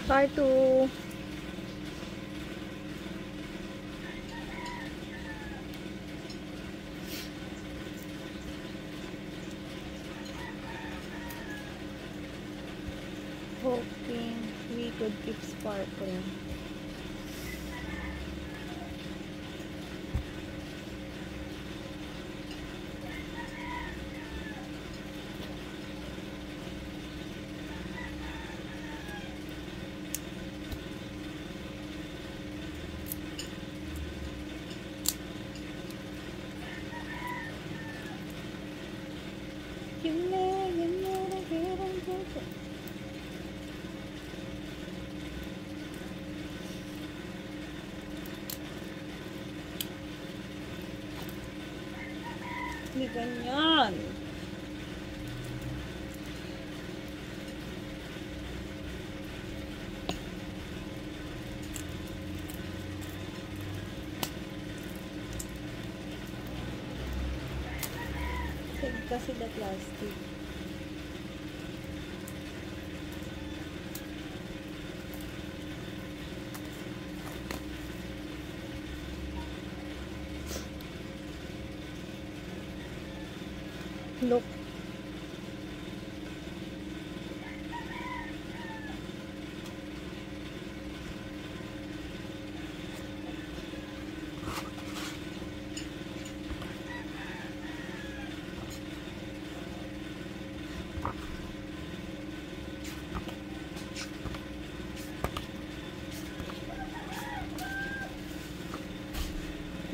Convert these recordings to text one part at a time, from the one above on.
Part 2. Hoping we could keep sparkling. Hindi ganyan. Save kasi the plastic. Look.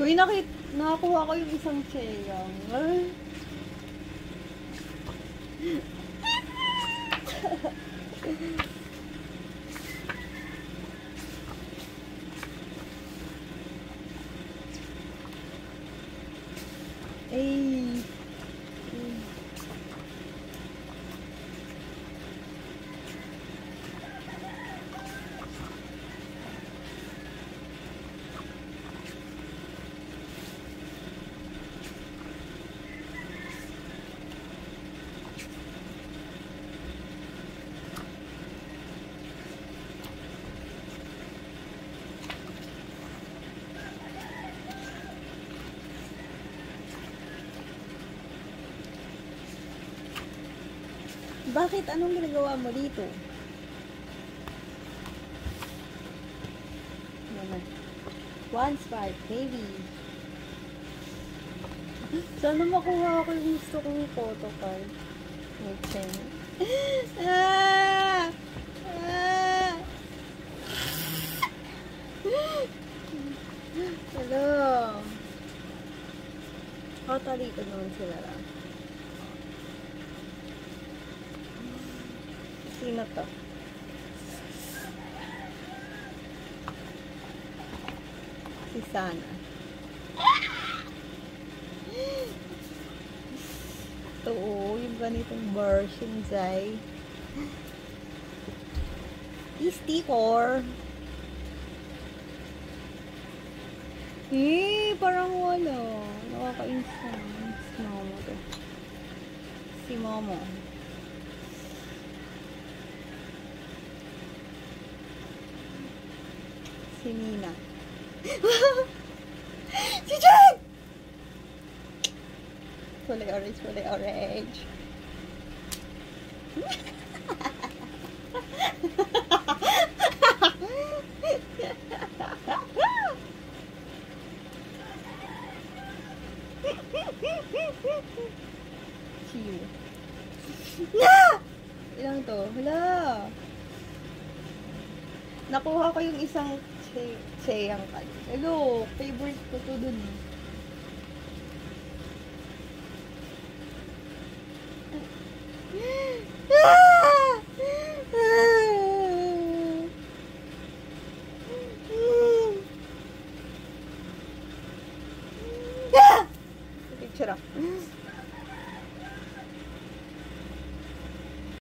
Uy, nakakuha ko yung isang cheyang. Ay. Ay. Bakit? Anong ginagawa mo dito? Naman. One spark, baby. Sana makuha ako yung gusto kong photo card. Okay. Ah! Ah! Hello. Talikod naman sila lang. Sino to? Si Sana. Ito, yung ganitong version, Zay. Sticker. Parang wala. Nakaka-instant. Si Momo to. Si Momo. Si Nina. Si Jen! Fully orange, fully orange. Chill. Na! Ilang to? Hala! Nakuha ko yung isang cheyang kan. Hello, favorite ko to dun. Picture ako.